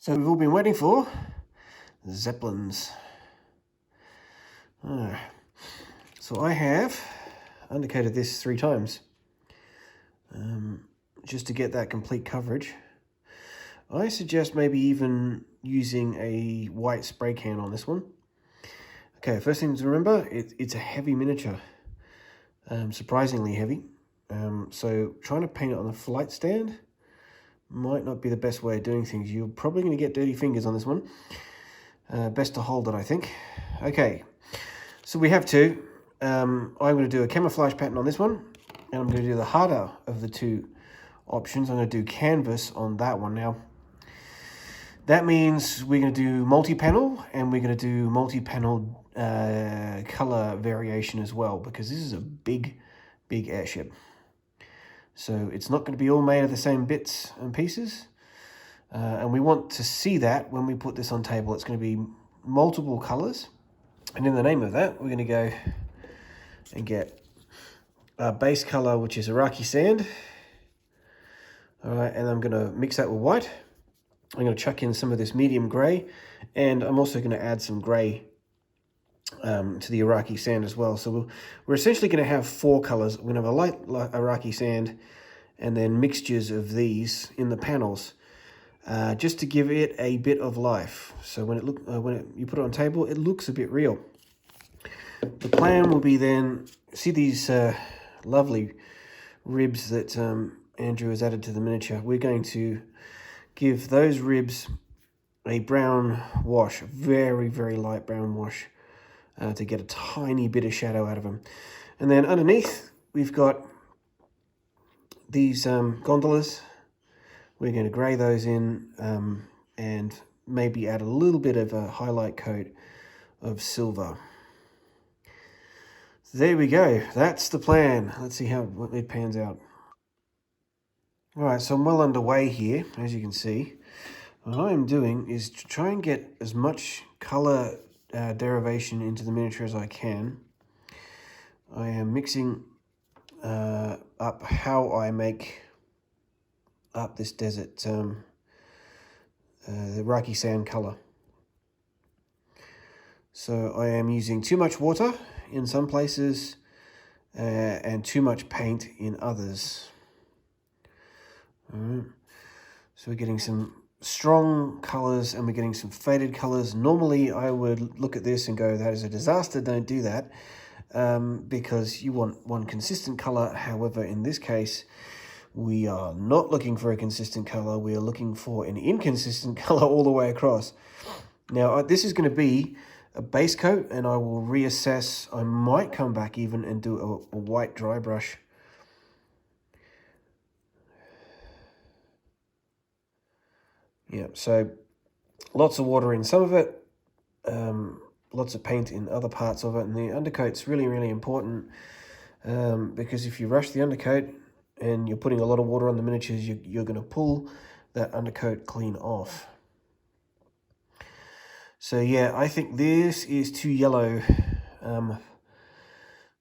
So we've all been waiting for Zeppelins. So I have undercoated this 3 times just to get that complete coverage. I suggest maybe even using a white spray can on this one. Okay, first thing to remember, it's a heavy miniature, surprisingly heavy. So trying to paint it on a flight stand might not be the best way of doing things. You're probably going to get dirty fingers on this one. Best to hold it, I think. Okay, so we have 2. I'm going to do a camouflage pattern on this one, and I'm going to do the harder of the 2 options. I'm going to do canvas on that one. Now, that means we're going to do multi-panel, and we're going to do multi-panel color variation as well, because this is a big airship. So it's not going to be all made of the same bits and pieces. And we want to see that when we put this on table. It's going to be multiple colors. And in the name of that, we're going to go and get our base color, which is Iraqi sand. All right, and I'm going to mix that with white. I'm going to chuck in some of this medium gray, and I'm also going to add some gray to the Iraqi sand as well. So we're essentially going to have 4 colors. We're going to have a light Iraqi sand and then mixtures of these in the panels, just to give it a bit of life. So when you put it on table, it looks a bit real. The plan will be then, see these lovely ribs that Andrew has added to the miniature. We're going to give those ribs a brown wash, very light brown wash, to get a tiny bit of shadow out of them. And then underneath, we've got these gondolas. We're going to grey those in and maybe add a little bit of a highlight coat of silver. There we go. That's the plan. Let's see how it pans out. All right, so I'm well underway here, as you can see. What I'm doing is to try and get as much color derivation into the miniature as I can. I am mixing up how I make up this desert, the Iraqi sand color. So I am using too much water in some places and too much paint in others. All right. So we're getting some strong colors and we're getting some faded colors. Normally I would look at this and go, that is a disaster, don't do that, because you want one consistent color. However, in this case, we are not looking for a consistent color. We are looking for an inconsistent color all the way across. Now, this is going to be a base coat, and I will reassess. I might come back even and do a white dry brush. Yeah, so lots of water in some of it, lots of paint in other parts of it, and the undercoat's really important, because if you rush the undercoat and you're putting a lot of water on the miniatures, you're going to pull that undercoat clean off. So yeah, I think this is too yellow,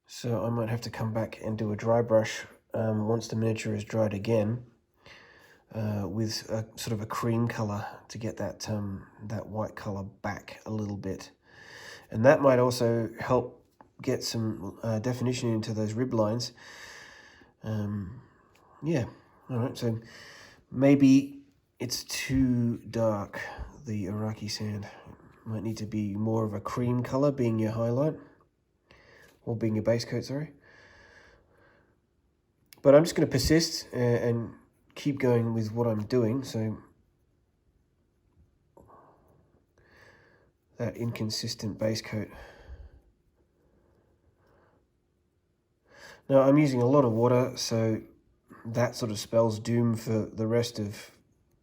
so I might have to come back and do a dry brush once the miniature is dried again, with a sort of a cream color to get that that white color back a little bit. And that might also help get some definition into those rib lines. Yeah, all right, so maybe it's too dark, the Iraqi sand. Might need to be more of a cream color being your highlight, or being your base coat, sorry. But I'm just going to persist and keep going with what I'm doing. So that inconsistent base coat. Now I'm using a lot of water, so that sort of spells doom for the rest of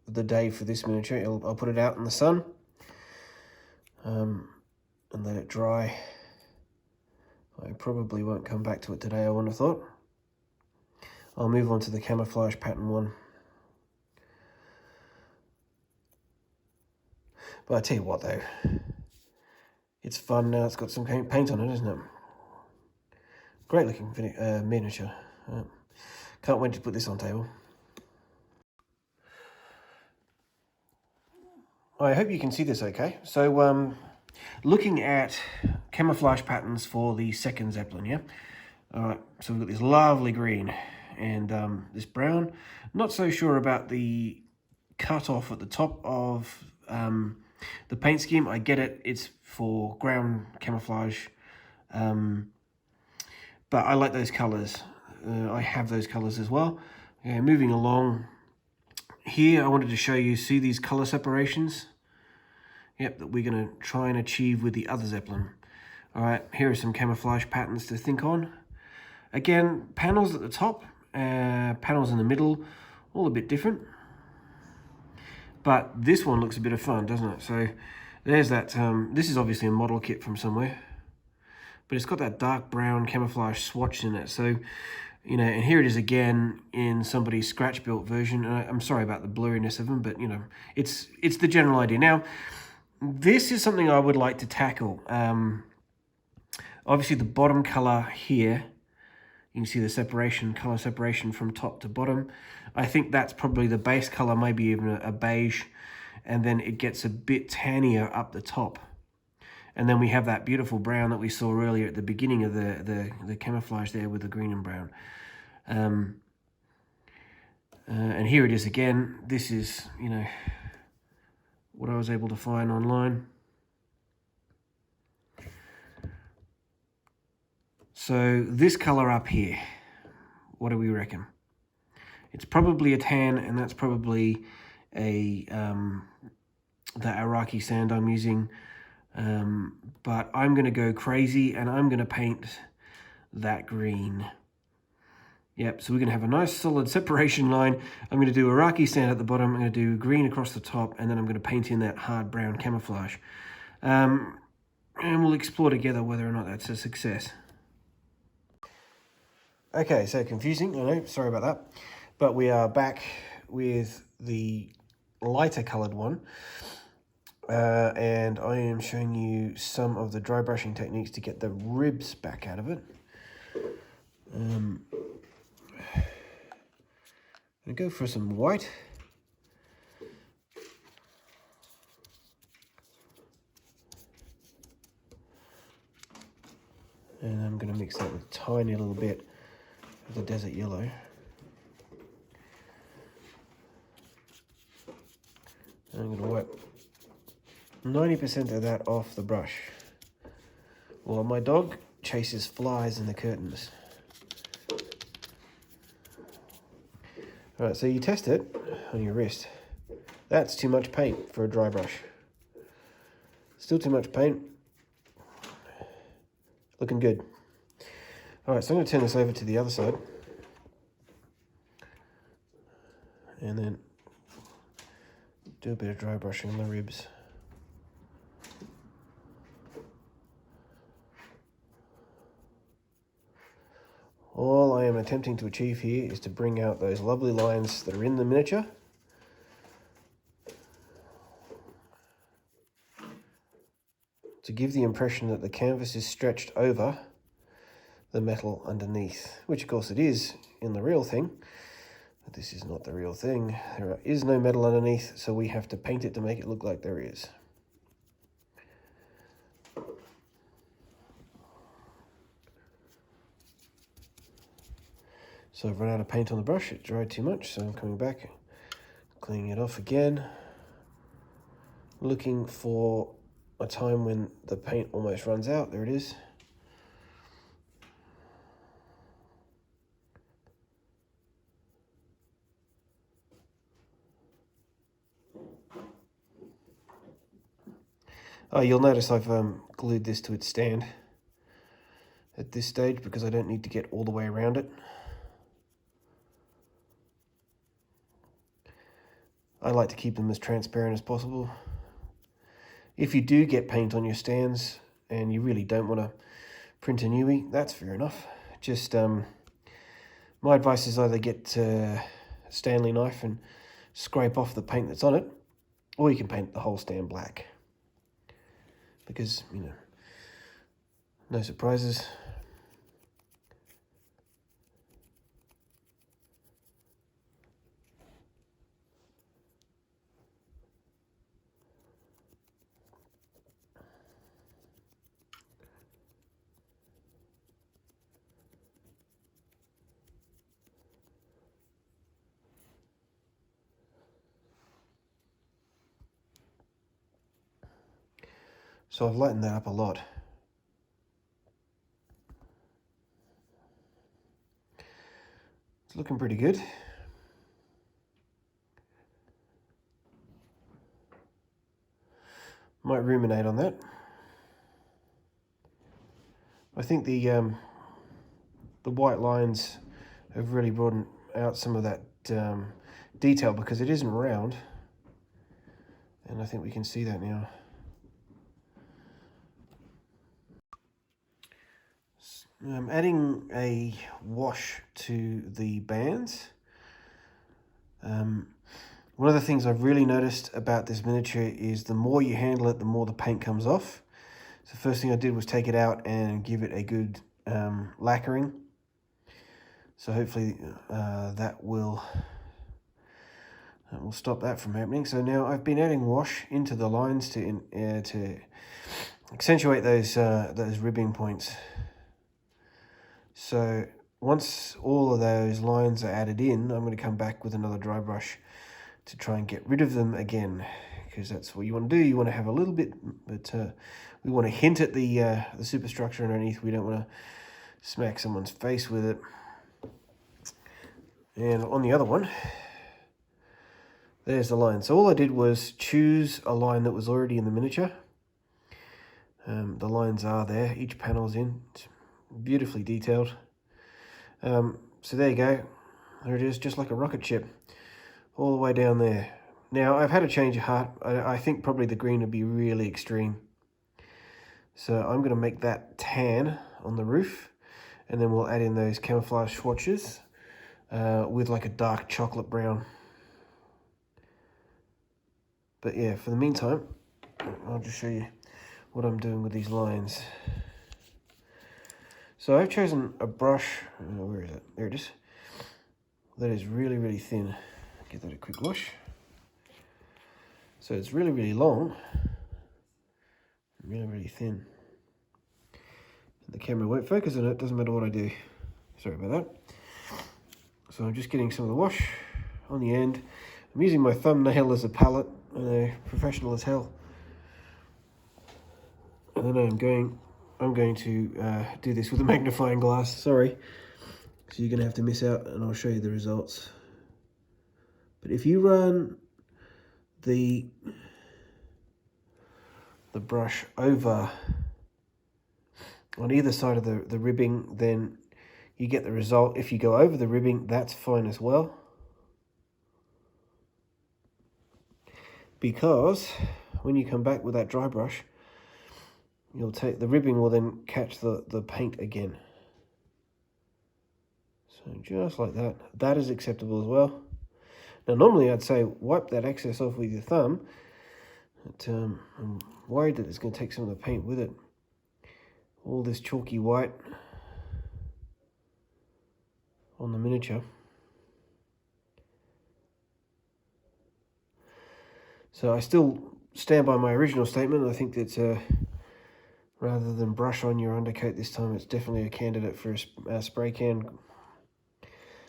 the day for this miniature. I'll put it out in the sun and let it dry. I probably won't come back to it today, I wouldn't have thought. I'll move on to the camouflage pattern one. But I tell you what though, it's fun now. It's got some paint on it, isn't it? Great looking miniature. Can't wait to put this on table. I hope you can see this okay. So looking at camouflage patterns for the second Zeppelin, yeah? Alright, so we've got this lovely green and this brown. Not so sure about the cut off at the top of the paint scheme. I get it, it's for ground camouflage, but I like those colors. I have those colors as well. Okay, moving along here, I wanted to show you, see these color separations? Yep, that we're going to try and achieve with the other Zeppelin. Alright, here are some camouflage patterns to think on. Again, panels at the top, panels in the middle, all a bit different. But this one looks a bit of fun, doesn't it? So there's that, this is obviously a model kit from somewhere. But it's got that dark brown camouflage swatch in it. So, you know, and here it is again in somebody's scratch-built version. I'm sorry about the blurriness of them, but, you know, it's the general idea. Now, this is something I would like to tackle. Obviously, the bottom color here, you can see the separation, color separation from top to bottom. I think that's probably the base color, maybe even a beige, and then it gets a bit tannier up the top. And then we have that beautiful brown that we saw earlier at the beginning of the camouflage there with the green and brown. And here it is again. This is, you know, what I was able to find online. So this color up here, what do we reckon? It's probably a tan, and that's probably a the Iraqi sand I'm using. But I'm going to go crazy, and I'm going to paint that green. Yep, so we're going to have a nice solid separation line. I'm going to do Iraqi sand at the bottom. I'm going to do green across the top, and then I'm going to paint in that hard brown camouflage. And we'll explore together whether or not that's a success. Okay, so confusing, I know, sorry about that. But we are back with the lighter coloured one. And I am showing you some of the dry brushing techniques to get the ribs back out of it. I'm going to go for some white. And I'm going to mix that with a tiny little bit of the desert yellow. And I'm going to wipe 90% of that off the brush, while my dog chases flies in the curtains. Alright, so you test it on your wrist. That's too much paint for a dry brush. Still too much paint. Looking good. Alright, so I'm going to turn this over to the other side. And then do a bit of dry brushing on the ribs. All I am attempting to achieve here is to bring out those lovely lines that are in the miniature. To give the impression that the canvas is stretched over the metal underneath, which of course it is in the real thing, but this is not the real thing. There is no metal underneath, so we have to paint it to make it look like there is. So I've run out of paint on the brush, it dried too much, so I'm coming back, cleaning it off again, looking for a time when the paint almost runs out. There it is. Oh, you'll notice I've glued this to its stand at this stage because I don't need to get all the way around it. I like to keep them as transparent as possible. If you do get paint on your stands and you really don't want to print a newie, that's fair enough. Just my advice is either get a Stanley knife and scrape off the paint that's on it, or you can paint the whole stand black. Because, you know, no surprises. So I've lightened that up a lot. It's looking pretty good. Might ruminate on that. I think the white lines have really brought out some of that detail, because it isn't round, and I think we can see that now. I'm adding a wash to the bands. One of the things I've really noticed about this miniature is the more you handle it, the more the paint comes off. So the first thing I did was take it out and give it a good lacquering. So hopefully that will stop that from happening. So now I've been adding wash into the lines to accentuate those ribbing points. So once all of those lines are added in, I'm going to come back with another dry brush to try and get rid of them again, because that's what you want to do. You want to have a little bit, but we want to hint at the superstructure underneath. We don't want to smack someone's face with it. And on the other one, there's the line. So all I did was choose a line that was already in the miniature. The lines are there, each panel's in. It's beautifully detailed. So there you go. There it is, just like a rocket ship, all the way down there. Now, I've had a change of heart. I think probably the green would be really extreme. So I'm going to make that tan on the roof, and then we'll add in those camouflage swatches with like a dark chocolate brown. But yeah, for the meantime, I'll just show you what I'm doing with these lines. So I've chosen a brush, where is it? There it is. That is really, really thin. Give that a quick wash. So it's really, really long, really, really thin. The camera won't focus on it, doesn't matter what I do. Sorry about that. So I'm just getting some of the wash on the end. I'm using my thumbnail as a palette, I know, professional as hell. And then I'm going to do this with a magnifying glass, sorry. So you're gonna have to miss out, and I'll show you the results. But if you run the brush over on either side of the ribbing, then you get the result. If you go over the ribbing, that's fine as well. Because when you come back with that dry brush, you'll take the ribbing will then catch the paint again. So just like that. That is acceptable as well. Now normally I'd say wipe that excess off with your thumb, but I'm worried that it's going to take some of the paint with it. All this chalky white on the miniature. So I still stand by my original statement. I think that rather than brush on your undercoat this time, it's definitely a candidate for a spray can.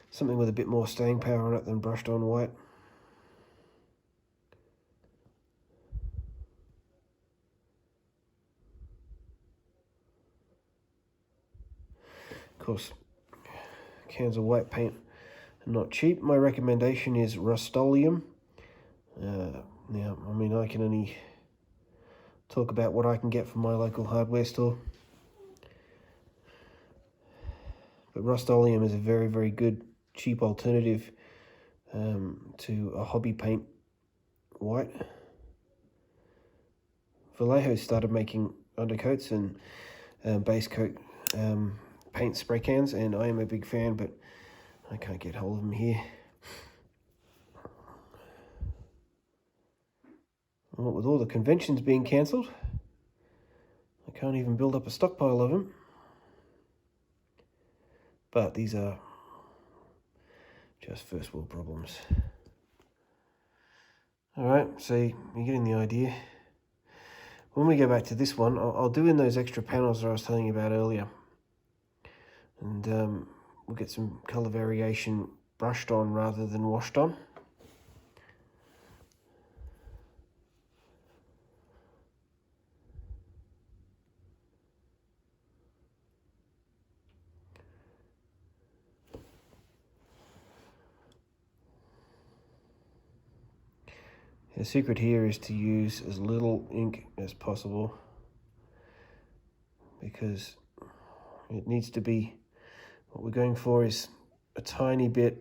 Something with a bit more staying power on it than brushed on white. Of course, cans of white paint are not cheap. My recommendation is Rust-Oleum. Now, I mean, I can only talk about what I can get from my local hardware store. But Rust-Oleum is a very, very good, cheap alternative to a hobby paint white. Vallejo started making undercoats and base coat paint spray cans, and I am a big fan, but I can't get hold of them here. Well, with all the conventions being cancelled, I can't even build up a stockpile of them. But these are just first world problems. Alright, so you're getting the idea. When we go back to this one, I'll do in those extra panels that I was telling you about earlier. And we'll get some colour variation brushed on rather than washed on. The secret here is to use as little ink as possible, because it needs to be, what we're going for is a tiny bit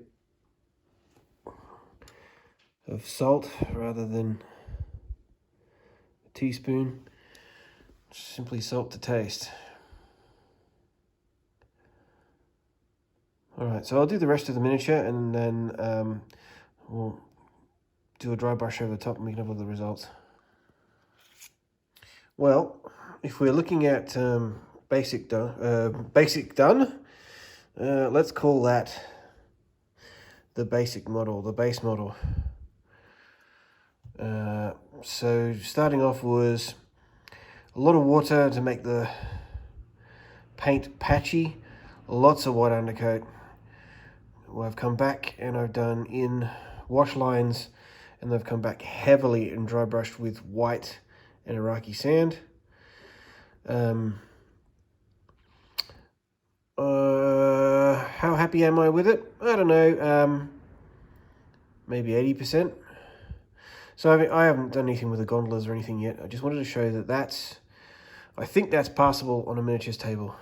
of salt rather than a teaspoon. Simply salt to taste. Alright, so I'll do the rest of the miniature, and then we'll do a dry brush over the top and we can have all the results. Well, if we're looking at basic done, let's call that the basic model, the base model. So starting off was a lot of water to make the paint patchy, lots of white undercoat. Well, I've come back and I've done in wash lines, and they've come back heavily and dry brushed with white and Iraqi sand. How happy am I with it? I don't know, maybe 80%. So I haven't done anything with the gondolas or anything yet. I just wanted to show that I think that's passable on a miniatures table.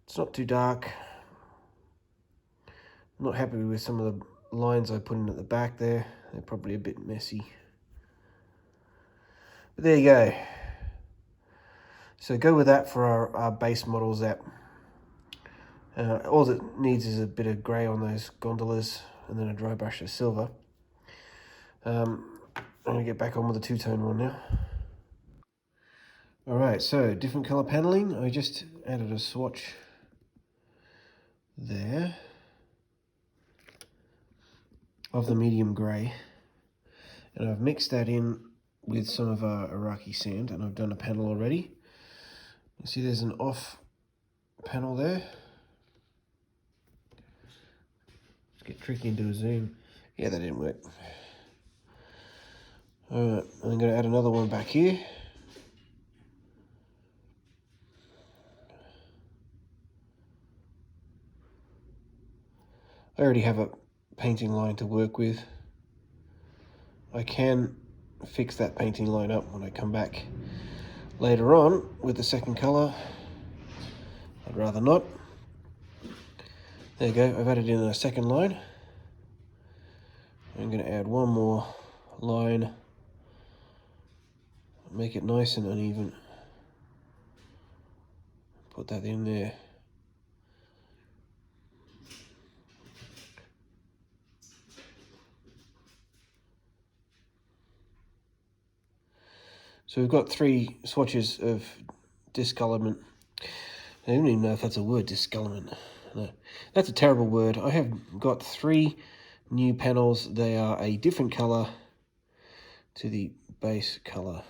It's not too dark. I'm not happy with some of the lines I put in at the back there. They're probably a bit messy. But there you go. So go with that for our base model Zep. All it needs is a bit of grey on those gondolas and then a dry brush of silver. I'm going to get back on with the two-tone one now. Alright, so different colour paneling. I just added a swatch there of the medium grey, and I've mixed that in with some of our Iraqi sand, and I've done a panel already. You see there's an off panel there. Let's get tricky and do a zoom. Yeah, that didn't work. Alright, I'm going to add another one back here. I already have a painting line to work with. I can fix that painting line up when I come back later on with the second colour. I'd rather not. There you go, I've added in a second line. I'm going to add one more line, make it nice and uneven. Put that in there. So we've got 3 swatches of discolourment. I don't even know if that's a word, discolourment. No, that's a terrible word. I have got 3 new panels. They are a different colour to the base colour.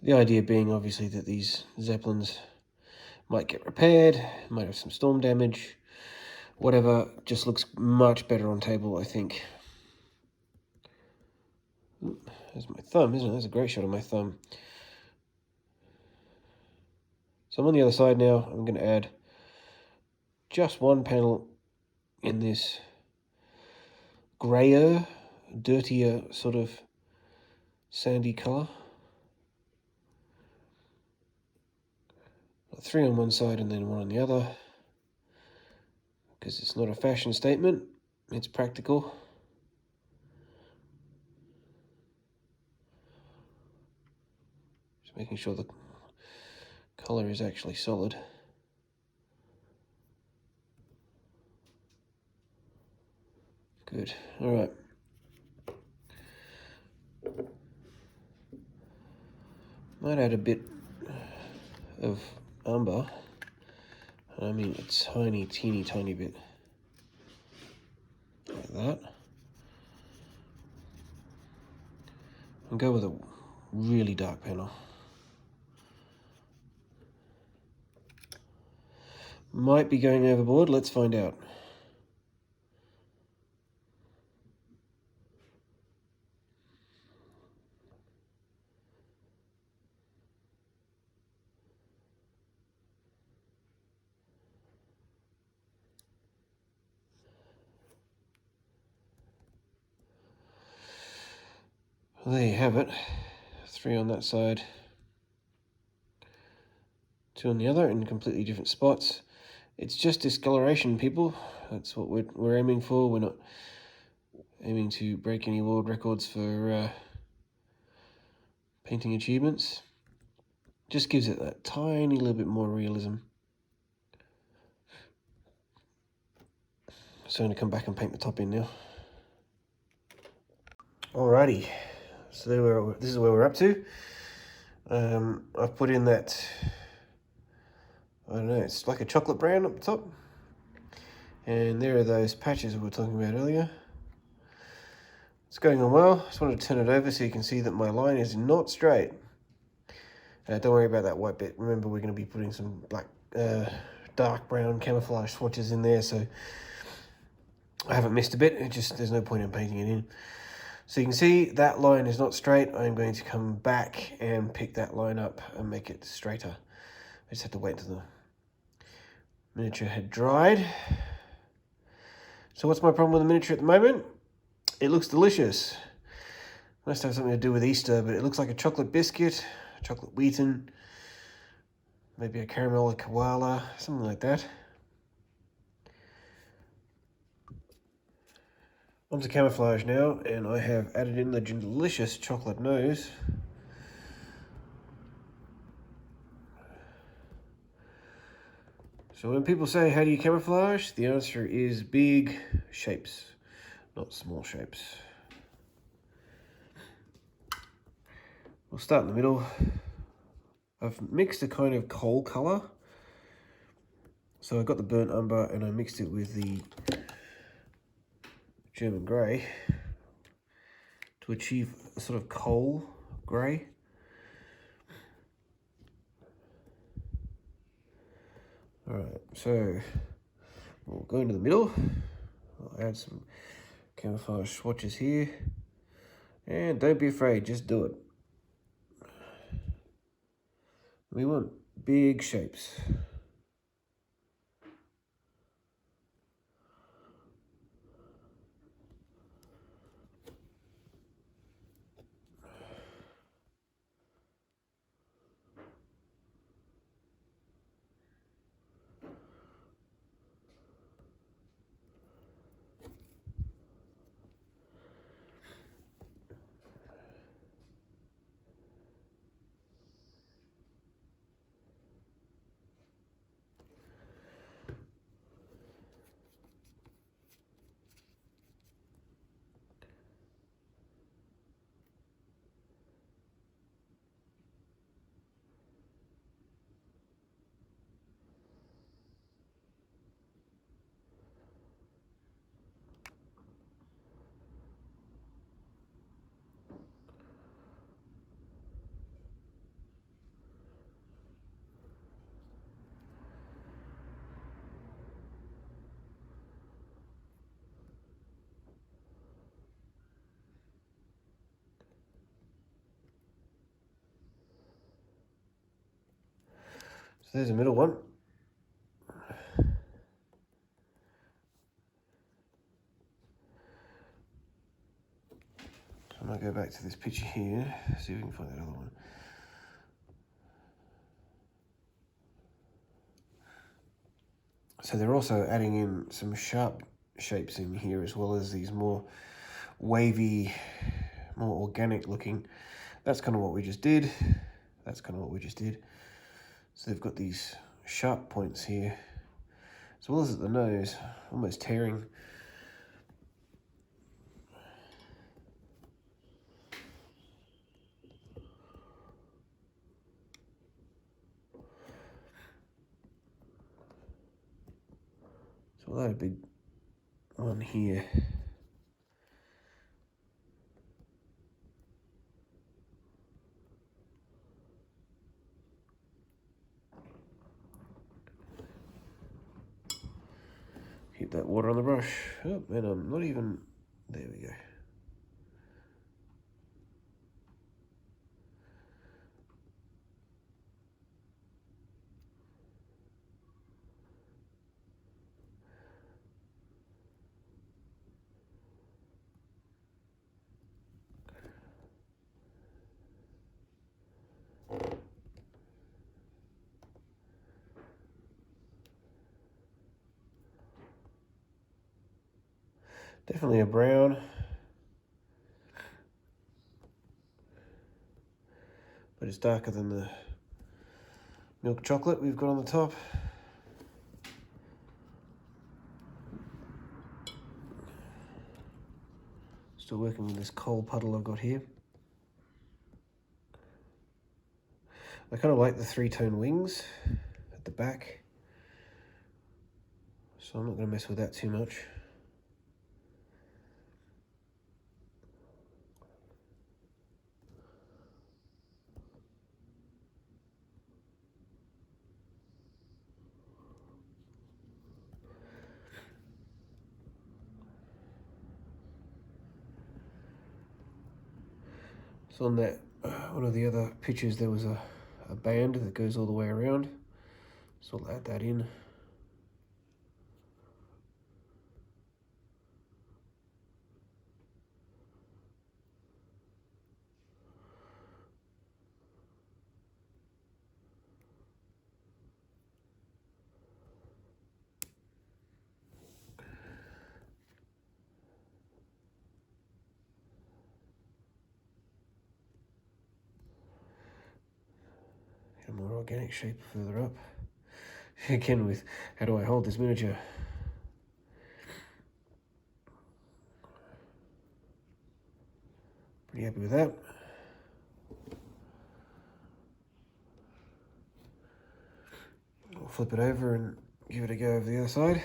The idea being obviously that these Zeppelins might get repaired, might have some storm damage, whatever, just looks much better on table, I think. Ooh, there's my thumb, isn't it? That's a great shot of my thumb. So I'm on the other side now. I'm going to add just one panel in this grayer, dirtier sort of sandy colour. 3 on one side and then 1 on the other, because it's not a fashion statement, it's practical. Just making sure the colour is actually solid. Good, alright. Might add a bit of umber. I mean a tiny, teeny bit. Like that. And go with a really dark panel. Might be going overboard, let's find out. Well, there you have it. 3 on that side, 2 on the other in completely different spots. It's just discoloration, people. That's what we're aiming for. We're not aiming to break any world records for painting achievements. Just gives it that tiny little bit more realism. So I'm going to come back and paint the top in now. Alrighty, so this is where we're up to. I've put in that, I don't know, it's like a chocolate brown up the top. And there are those patches we were talking about earlier. It's going on well. Just wanted to turn it over so you can see that my line is not straight. Don't worry about that white bit. Remember, we're going to be putting some black, dark brown camouflage swatches in there, so I haven't missed a bit. There's no point in painting it in. So you can see that line is not straight. I'm going to come back and pick that line up and make it straighter. I just have to wait until the miniature had dried. So what's my problem with the miniature at the moment? It looks delicious. Must have something to do with Easter, but it looks like a chocolate biscuit, a chocolate Wheaton, maybe a caramel koala, something like that. Onto camouflage now, and I have added in the delicious chocolate nose. So when people say, how do you camouflage? The answer is big shapes, not small shapes. We'll start in the middle. I've mixed a kind of coal color. So I got the burnt umber and I mixed it with the German grey to achieve a sort of coal grey. Alright, so we'll go into the middle. I'll add some camouflage swatches here. And don't be afraid, just do it. We want big shapes. So there's a middle one. So I might go back to this picture here, see if we can find that other one. So they're also adding in some sharp shapes in here as well as these more wavy, more organic looking. That's kind of what we just did. That's kind of what we just did. So they've got these sharp points here, as well as at the nose, almost tearing. So we'll add a big one here. Keep that water on the brush. Oh, and I'm not even, there we go. Definitely a brown. But it's darker than the milk chocolate we've got on the top. Still working with this coal puddle I've got here. I kind of like the three-tone wings at the back, so I'm not going to mess with that too much. So on that, one of the other pictures, there was a band that goes all the way around, so I'll add that in. Get a more organic shape further up. Again, with how do I hold this miniature? Pretty happy with that. I'll flip it over and give it a go over the other side.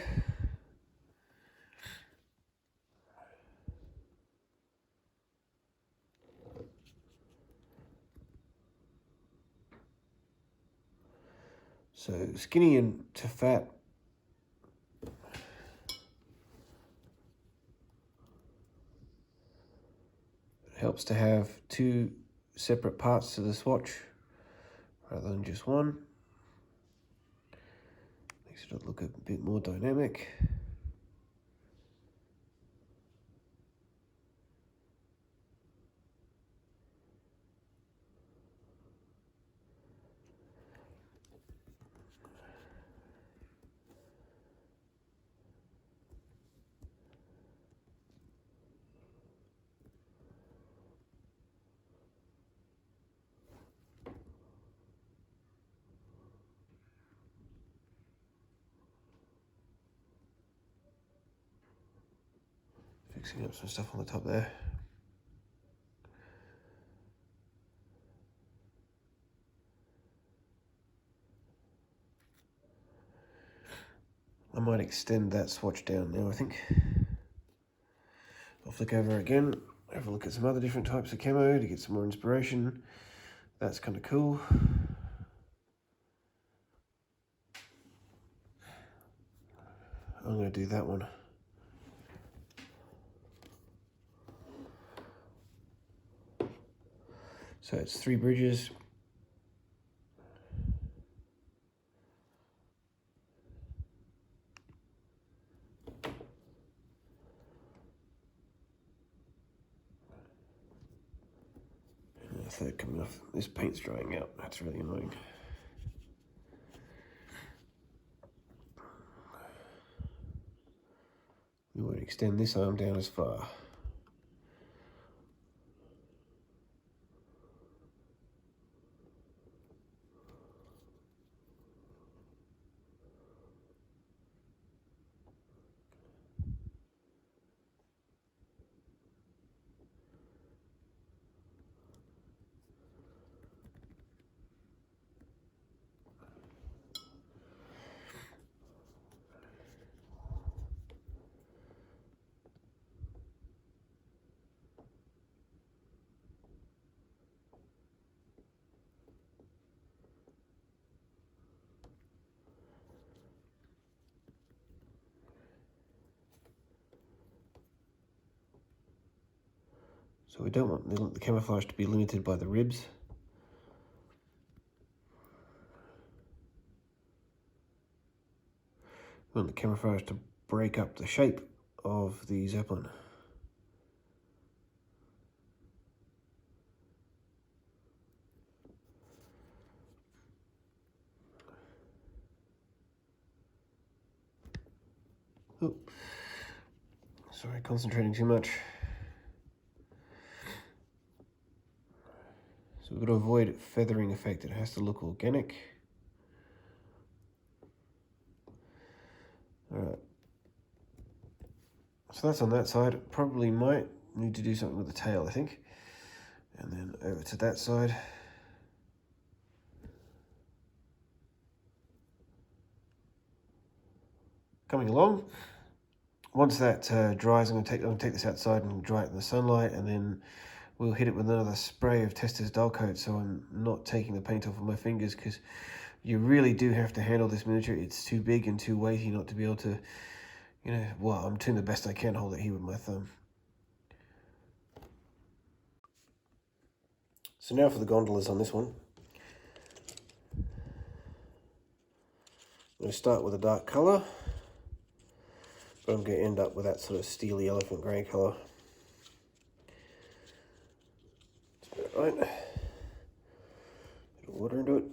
So skinny and to fat. It helps to have two separate parts to the swatch rather than just one. Makes it look a bit more dynamic. Fixing up some stuff on the top there. I might extend that swatch down now, I think. I'll flick over again, have a look at some other different types of camo to get some more inspiration. That's kind of cool. I'm going to do that one. So it's 3 bridges. And the third coming off. This paint's drying out. That's really annoying. We won't extend this arm down as far. So we don't want the camouflage to be limited by the ribs. We want the camouflage to break up the shape of the Zeppelin. Oh, Sorry, concentrating too much. So we've got to avoid feathering effect. It has to look organic. Alright. So that's on that side. Probably might need to do something with the tail, I think. And then over to that side. Coming along. Once that dries, I'm going to take this outside and dry it in the sunlight, and then we'll hit it with another spray of Testors Dull Coat, so I'm not taking the paint off of my fingers, because you really do have to handle this miniature. It's too big and too weighty not to be able to, you know, well, I'm doing the best I can hold it here with my thumb. So now for the gondolas on this one. I'm going to start with a dark colour, but I'm going to end up with that sort of steely elephant grey colour. Right, bit of water into it.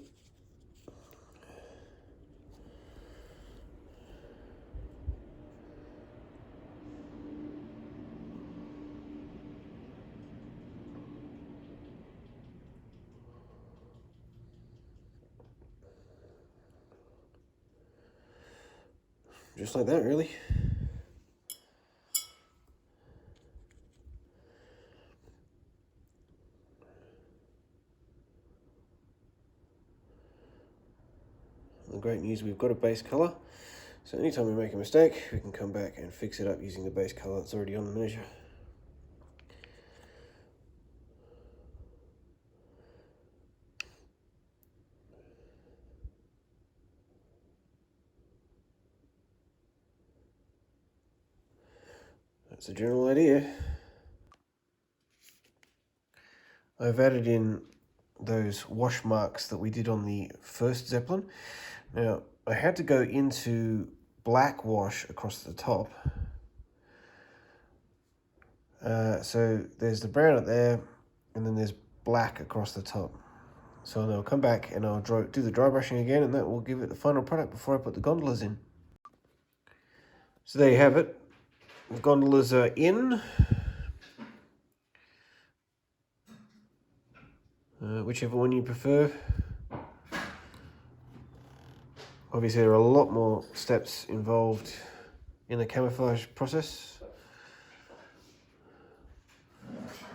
Just like that, really. The great news, we've got a base colour, so anytime we make a mistake, we can come back and fix it up using the base colour that's already on the miniature. That's the general idea. I've added in those wash marks that we did on the first Zeppelin. Now, I had to go into black wash across the top. So there's the brown up there, and then there's black across the top. So then I'll come back and I'll do the dry brushing again, and that will give it the final product before I put the gondolas in. So there you have it. The gondolas are in. Whichever one you prefer. Obviously there are a lot more steps involved in the camouflage process.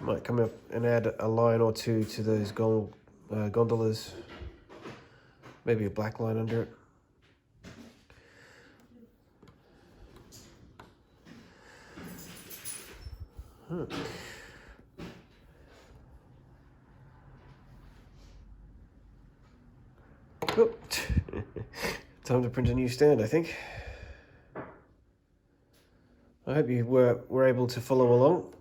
Might come up and add a line or two to those gondolas. Maybe a black line under it. Oh. Time to print a new stand, I think. I hope you were able to follow along.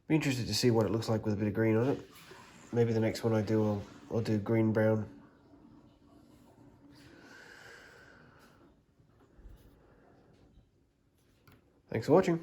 Be interested to see what it looks like with a bit of green on it. Maybe the next one I do, I'll do green brown. Thanks for watching.